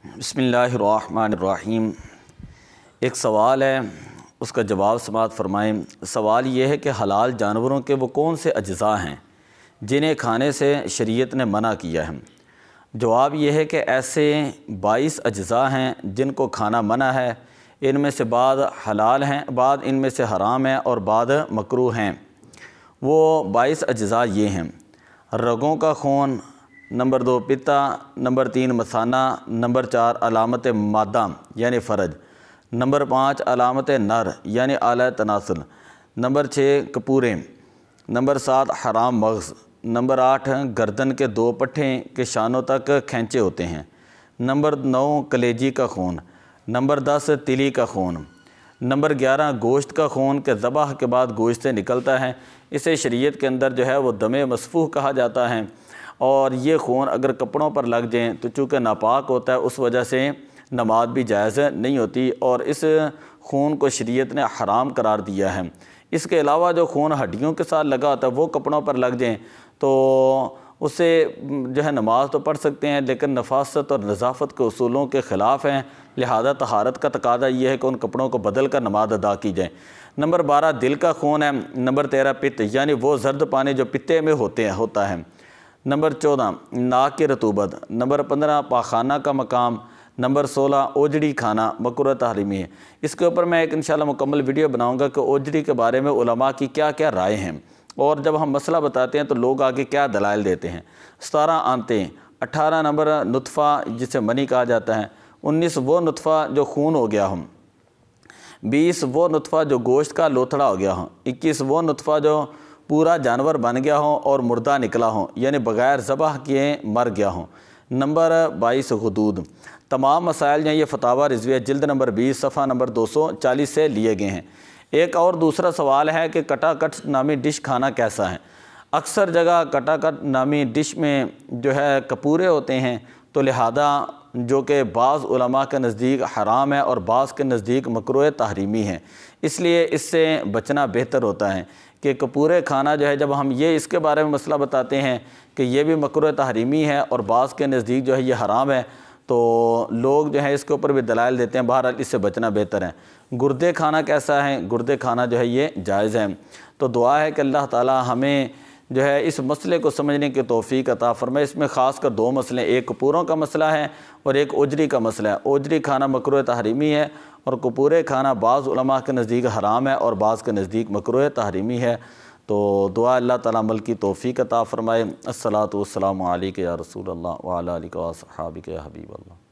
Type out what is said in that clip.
بسم اللہ الرحمن الرحیم۔ ایک سوال ہے، اس کا جواب سماعت فرمائیں۔ سوال یہ ہے کہ حلال جانوروں کے وہ کون سے اجزاء ہیں جنہیں کھانے سے شریعت نے منع کیا ہے؟ جواب یہ ہے کہ ایسے 22 اجزاء ہیں جن کو کھانا منع ہے۔ ان میں سے بعض حلال ہیں، بعض ان میں سے حرام ہیں اور بعض مکروہ ہیں۔ وہ 22 اجزاء یہ ہیں: رگوں کا خون، نمبر 2 پتا، نمبر 3 مثانہ، نمبر 4 علامت مادہ یعنی فرج، نمبر 5 علامت نر یعنی اعلی تناسل، نمبر 6 کپورے، نمبر 7 حرام مغز، نمبر 8 گردن کے 2 پٹھے کے شانوں تک کھینچے ہوتے ہیں، نمبر 9 کلیجی کا خون، نمبر 10 تلی کا خون، نمبر 11 گوشت کا خون کہ ذبح کے بعد گوشت سے نکلتا ہے۔ اسے شریعت کے اندر جو ہے وہ دم مسفوح کہا جاتا ہے، اور یہ خون اگر کپڑوں پر لگ جائیں تو چونکہ ناپاک ہوتا ہے، اس وجہ سے نماز بھی جائز نہیں ہوتی، اور اس خون کو شریعت نے حرام قرار دیا ہے۔ اس کے علاوہ جو خون ہڈیوں کے ساتھ لگا ہوتا ہے وہ کپڑوں پر لگ جائیں تو اس سے جو ہے نماز تو پڑھ سکتے ہیں، لیکن نفاست اور نظافت کے اصولوں کے خلاف ہیں، لہذا طہارت کا تقاضا یہ ہے کہ ان کپڑوں کو بدل کر نماز ادا کی جائے۔ نمبر 12 دل کا خون ہے، نمبر 13 پت یعنی وہ زرد پانی جو پتے میں ہوتا ہے، نمبر 14 ناک کی رطوبت، نمبر 15 پاخانہ کا مقام، نمبر 16 اوجھڑی کھانا مکروہ تحریمی ہے۔ اس کے اوپر میں ایک انشاءاللہ مکمل ویڈیو بناؤں گا کہ اوجھڑی کے بارے میں علماء کی کیا کیا رائے ہیں، اور جب ہم مسئلہ بتاتے ہیں تو لوگ آگے کیا دلائل دیتے ہیں۔ 17 آنتیں، 18 نمبر نطفہ جسے منی کہا جاتا ہے، 19 وہ نطفہ جو خون ہو گیا ہو، 20 وہ نطفہ جو گوشت کا لوتھڑا ہو گیا ہو، 21 وہ نطفہ جو پورا جانور بن گیا ہو اور مردہ نکلا ہو یعنی بغیر ذبح کیے مر گیا ہو، نمبر 22 غدود۔ تمام مسائل جو ہیں یہ فتاوی رضویہ جلد نمبر 20 صفحہ نمبر 240 سے لیے گئے ہیں۔ ایک اور دوسرا سوال ہے کہ کٹا کٹ نامی ڈش کھانا کیسا ہے؟ اکثر جگہ کٹا کٹ نامی ڈش میں جو ہے کپورے ہوتے ہیں، تو لہذا جو کہ بعض علماء کے نزدیک حرام ہے اور بعض کے نزدیک مکروہ تحریمی ہے، اس لیے اس سے بچنا بہتر ہوتا ہے کہ کپورے کھانا جو ہے، جب ہم یہ اس کے بارے میں مسئلہ بتاتے ہیں کہ یہ بھی مکروہ تحریمی ہے اور بعض کے نزدیک جو ہے یہ حرام ہے، تو لوگ جو ہے اس کے اوپر بھی دلائل دیتے ہیں، بہرحال اس سے بچنا بہتر ہے۔ گردے کھانا کیسا ہے؟ گردے کھانا جو ہے یہ جائز ہے۔ تو دعا ہے کہ اللہ تعالی ہمیں جو ہے اس مسئلے کو سمجھنے کی توفیق عطا فرمائے۔ اس میں خاص کر 2 مسئلے، ایک کپوروں کا مسئلہ ہے اور ایک اوجھڑی کا مسئلہ ہے۔ اوجھڑی کھانا مکروہ تحریمی ہے اور کپورے کھانا بعض علماء کے نزدیک حرام ہے اور بعض کے نزدیک مکروہ تحریمی ہے۔ تو دعا اللہ تعالیٰ عمل کی توفیق عطا فرمائے۔ الصلاۃ والسلام علیک یا رسول اللہ وعلی آلک و اصحابک یا حبیب اللہ۔